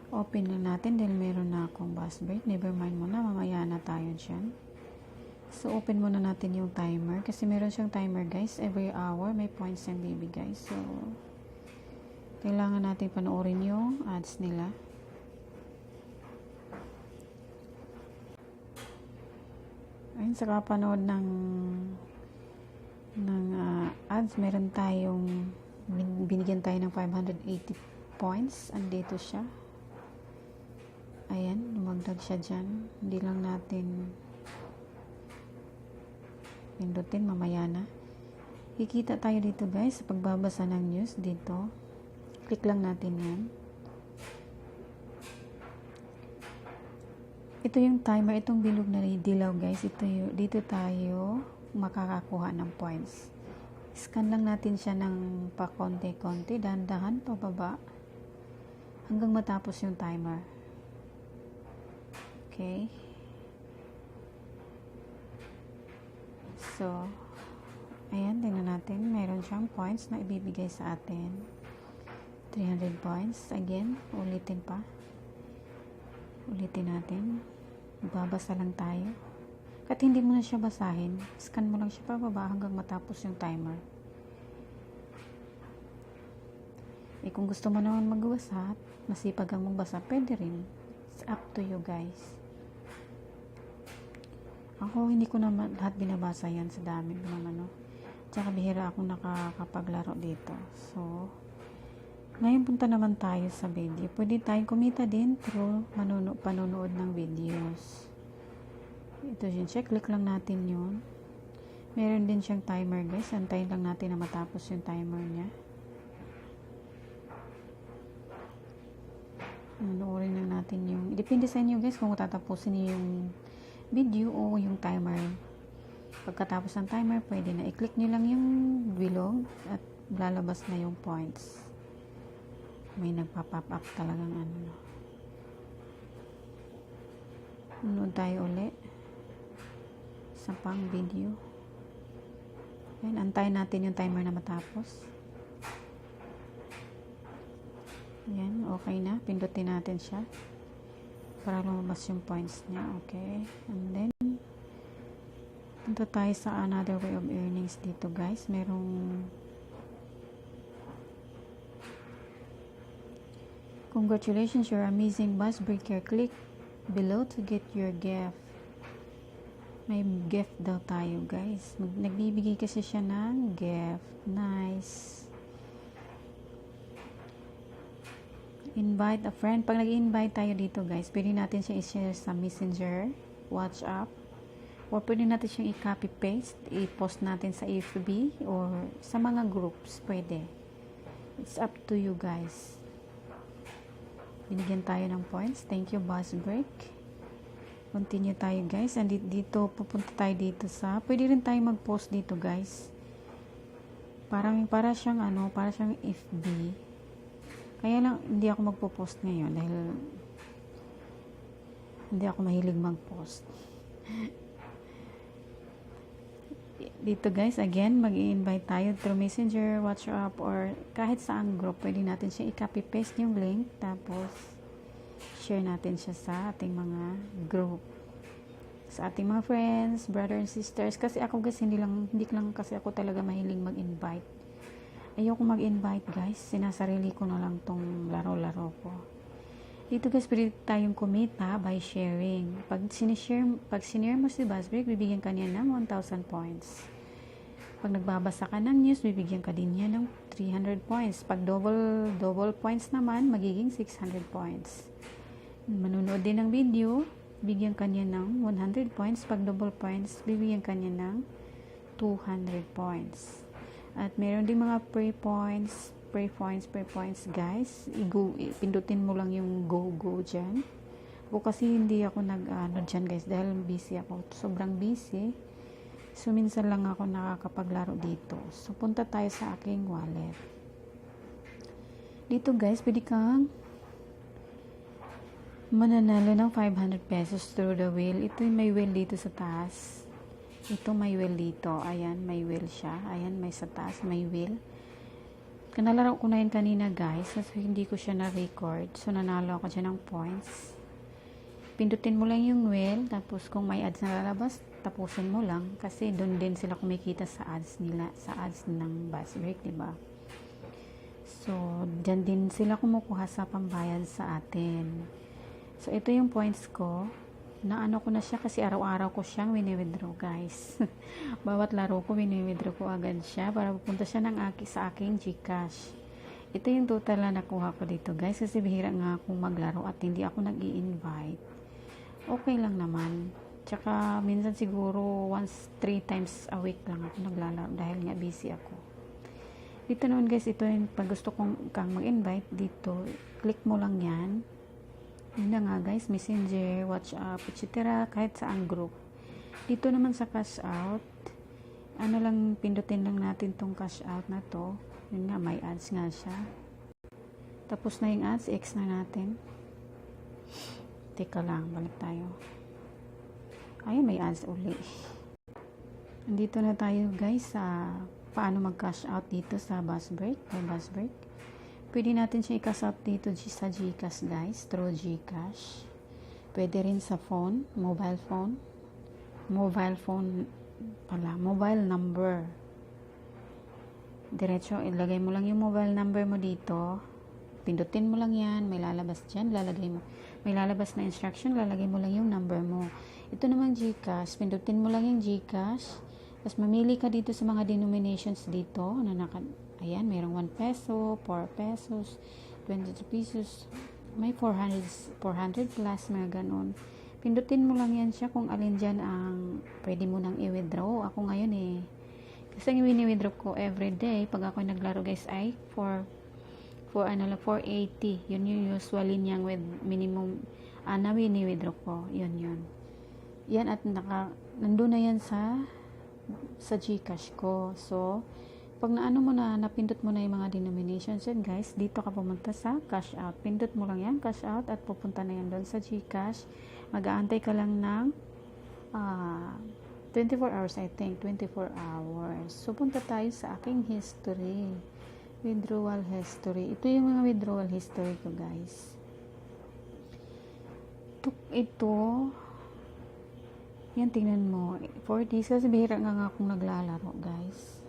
Open lang natin dahil meron na akong bus break. Never mind muna, mamaya na tayo dyan. So, open muna natin yung timer. Kasi meron siyang timer, guys. Every hour, may points yung bibigay. So, kailangan natin panoorin yung ads nila. Ayun, sa kapanood ng ads, meron tayong binigyan tayo ng 580 points. Andito siya. Ayan, lumagdag siya dyan. Hindi lang natin pindutin, mamaya na. Kikita tayo dito, guys, sa pagbabasa ng news dito. Click lang natin yan. Ito yung timer, itong bilog na dilaw, guys. Dito tayo makakakuha ng points. Scan lang natin siya ng pakonti-konti, dahan-dahan pababa hanggang matapos yung timer. Okay. So, ayan, tingnan natin. Meron siyang points na ibibigay sa atin. 300 points. Again, ulitin pa. Ulitin natin. Babasa lang tayo. Kahit hindi mo na siya basahin, scan mo lang siya pababa hanggang matapos yung timer. Kung gusto mo naman magbasa, masipag kang magbasa, pwede rin. It's up to you, guys. Ako, hindi ko naman lahat binabasa yan sa dami naman, no? Tsaka bihira akong nakakapaglaro dito. So, ngayon punta naman tayo sa video. Pwede tayong kumita din through panonood ng videos. Ito yun. Click lang natin yun. Meron din siyang timer, guys. Antayin lang natin na matapos yung timer niya. Manoorin lang natin yung... Depende sa inyo, guys, kung tatapusin niyo yung video o yung timer. Pagkatapos ng timer, pwede na i-click nyo lang yung bilog at lalabas na yung points. May nagpa-pop up talagang ano. Nood tayo uli sa pang video. Ayan, antayin natin yung timer na matapos. Ayan, okay na. Pindutin natin siya para lumabas yung points niya. Okay. And then, punta tayo sa another way of earnings dito, guys. Merong congratulations, you're amazing bus breaker. Click below to get your gift. May gift daw tayo, guys. Nagbibigay kasi siya ng gift. Nice. Invite a friend. Pag nag-invite tayo dito, guys, pwede natin siya i-share sa Messenger, WhatsApp, or pwede natin siyang i-copy-paste, i-post natin sa FB, or sa mga groups, pwede. It's up to you, guys. Binigyan tayo ng points. Thank you, Bus Break. Continue tayo, guys. And dito, pupunta tayo dito sa, pwede rin tayo mag-post dito, guys. Para siyang FB. Kaya lang, hindi ako magpo-post ngayon dahil hindi ako mahilig mag-post. Dito, guys, again, mag-i-invite tayo through Messenger, WhatsApp, or kahit saang group. Pwede natin siya i-copy-paste yung link, tapos share natin siya sa ating mga group. Sa ating mga friends, brothers and sisters. Kasi ako, guys, hindi lang kasi ako talaga mahilig mag-invite. Ayoko mag-invite, guys. Sinasarili ko na lang tong laro-laro ko. Dito, guys, pwede tayong kumita by sharing. Pag sinare mo si Buzzbreak, bibigyan ka niya ng 1,000 points. Pag nagbabasa ka ng news, bibigyan ka din niya ng 300 points. Pag double points naman, magiging 600 points. Manunood din ng video, bibigyan ka niya ng 100 points. Pag double points, bibigyan ka niya ng 200 points. At meron din mga free points, guys. Pindutin mo lang yung go dyan. Ako kasi hindi ako dyan, guys, dahil busy ako. Sobrang busy. So, minsan lang ako nakakapaglaro dito. So, punta tayo sa aking wallet. Dito, guys, pwede kang mananalo ng 500 pesos through the wheel. Ito yung may wheel dito sa taas. Ito may wheel dito. Ayan, may wheel siya. Ayan, may sa taas, may wheel. Nalaro ko na yun kanina guys, so hindi ko siya na-record. So nanalo ako dyan ng points. Pindutin mo lang yung wheel, tapos kung may ads na lalabas, tapusin mo lang. Kasi doon din sila kumikita sa ads nila, sa ads ng bus break, diba? So, dyan din sila kumukuha sa pambayad sa atin. So, ito yung points ko. Naano ko na siya kasi araw-araw ko siyang wini-withdraw guys. Bawat laro ko wini-withdraw ko agad siya para pupunta siya sa aking GCash. Ito yung total na nakuha ko dito guys kasi bihira nga akong maglaro at hindi ako nag-i-invite. Okay lang naman. Tsaka minsan siguro once 3 times a week lang ako naglalaro dahil nga busy ako. Dito naman guys, ito yung pag gusto kang mag-invite dito, click mo lang yan. Yun na nga guys, Messenger, WhatsApp, etc. kahit saang group. Dito naman sa cash out, ano lang, pindutin lang natin tong cash out na to. Yun nga, may ads nga siya. Tapos na yung ads, X na natin. Teka lang, balik tayo. Ayun, may ads uli. Nandito na tayo guys sa paano mag-cash out dito sa bus break, may bus break. Pwede natin siya i-cash out dito sa GCash guys, through GCash. Pwede rin sa phone, mobile phone pala, mobile number. Diretso, ilagay mo lang yung mobile number mo dito. Pindutin mo lang yan, may lalabas dyan, may lalabas na instruction, lalagay mo lang yung number mo. Ito namang GCash, pindutin mo lang yung GCash. Tapos mamili ka dito sa mga denominations dito na ayan, mayroong 1 peso, 4 pesos, 22 pesos, may 400 plus, mga ganon. Pindutin mo lang yan siya kung alin dyan ang pwede mo nang i-withdraw. Ako ngayon kasi ang wini-withdraw ko everyday pag ako naglaro guys ay 480. Yun yung usually niyang with minimum na wini-withdraw ko. Yun. Yan at nandun na yan sa GCash ko. So, pag napindot mo na yung mga denominations yan guys, dito ka pumunta sa cash out. Pindot mo lang yan, cash out, at pupunta na yan doon sa GCash. Mag-aantay ka lang ng 24 hours, I think. 24 hours. So, punta tayo sa aking history. Withdrawal history. Ito yung mga withdrawal history ko guys. Ito yan, tingnan mo. 40 kasi bihira nga akong naglalaro guys.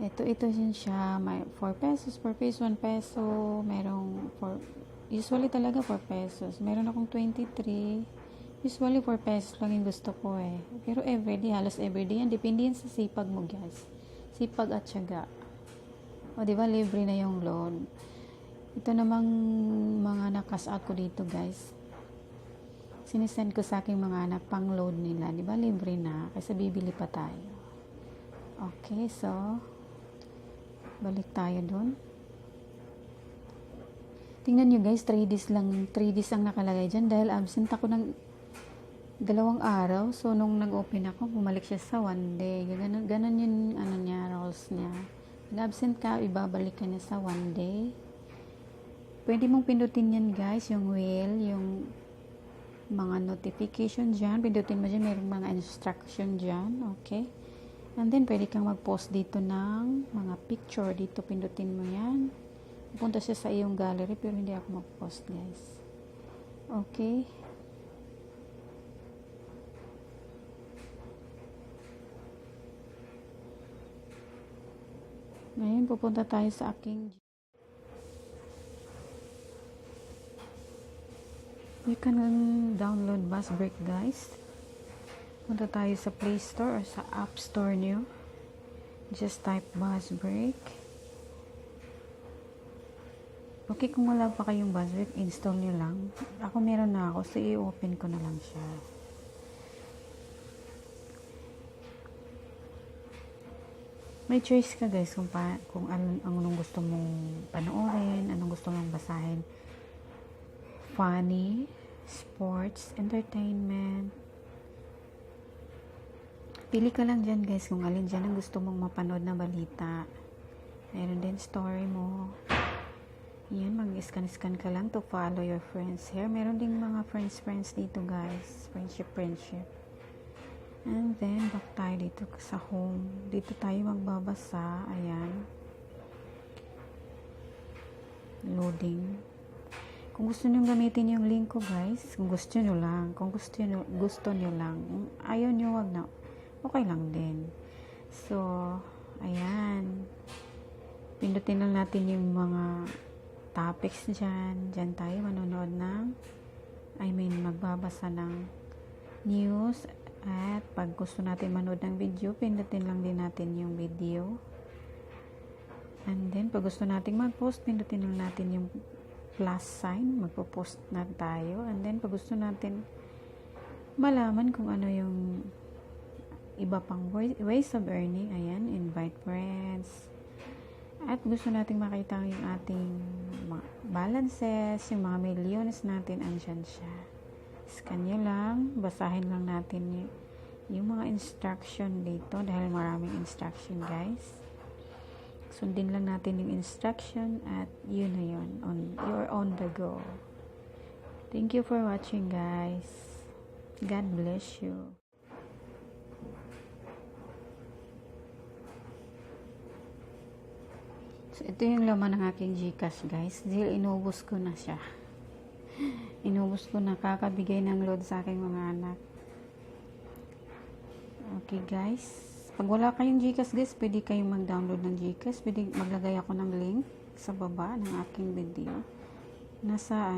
Ito din siya, may 4 pesos, 1 peso, merong usually talaga 4 pesos. Meron akong 23, usually 4 pesos lang yung gusto ko Pero everyday, halos everyday yan, depende yan sa sipag mo guys. Sipag at syaga. O diba, libre na yung load. Ito namang mga nakas out ko dito guys. Sinisend ko sa aking mga anak pang load nila, diba, libre na, kasi bibili pa tayo. Okay, so balik tayo doon. Tingnan nyo guys, 3 days ang nakalagay dyan dahil absent ako ng 2 araw. So, nung nag-open ako, bumalik siya sa 1 day. Ganon yung rules niya. Nag-absent ka, ibabalik ka niya sa 1 day. Pwede mong pindutin yan guys, yung wheel, yung mga notification dyan. Pindutin mo dyan, mayroong mga instruction dyan. Okay. And then, pwede kang mag-post dito ng mga picture. Dito, pindutin mo yan. Pupunta siya sa iyong gallery, pero hindi ako mag-post, guys. Okay. Ngayon, pupunta tayo sa aking... You can download Bus Break, guys. Punta tayo sa Play Store or sa App Store nyo. Just type Bus Break. Okay, kung wala pa kayong Bus Break, install nyo lang. Ako meron na ako, so i-open ko na lang siya. May choice ka guys kung anong gusto mong panoorin, anong gusto mong basahin. Funny, sports, entertainment. Pili ka lang dyan guys kung alin dyan ang gusto mong mapanood na balita. Meron din story mo. Yan, mag-scan ka lang to follow your friends here. Meron din mga friends dito guys. Friendship. And then, back tayo dito sa home. Dito tayo magbabasa. Ayan. loading. Kung gusto nyo gamitin yung link ko guys, kung gusto nyo lang, kung gusto nyo lang, kung ayaw nyo, wag na, okay lang din. So, ayan. Pindutin lang natin yung mga topics dyan. Dyan tayo manonood magbabasa ng news. At pag gusto natin manood ng video, pindutin lang din natin yung video. And then, pag gusto natin mag-post, pindutin lang natin yung plus sign, magpo-post na tayo. And then pag gusto natin malaman kung ano yung iba pang ways of earning, ayan, invite friends. At gusto nating makita yung ating mga balances, yung mga millions natin, andyan siya. Scan nyo lang, basahin lang natin yung mga instruction dito dahil maraming instruction guys. Sundin lang natin yung instruction at yun na yun. You're on the go. Thank you for watching guys. God bless you. So, ito yung laman ng aking GCash guys. Dahil inubos ko na siya. Inubos ko na, kakabigay ng load sa aking mga anak. Okay guys. Pag wala kayong GCash guys, pwede kayong mag-download ng GCash. Pwede maglagay ako ng link sa baba ng aking video. Nasa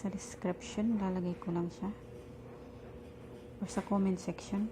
description, lalagay ko lang siya. Or sa comment section.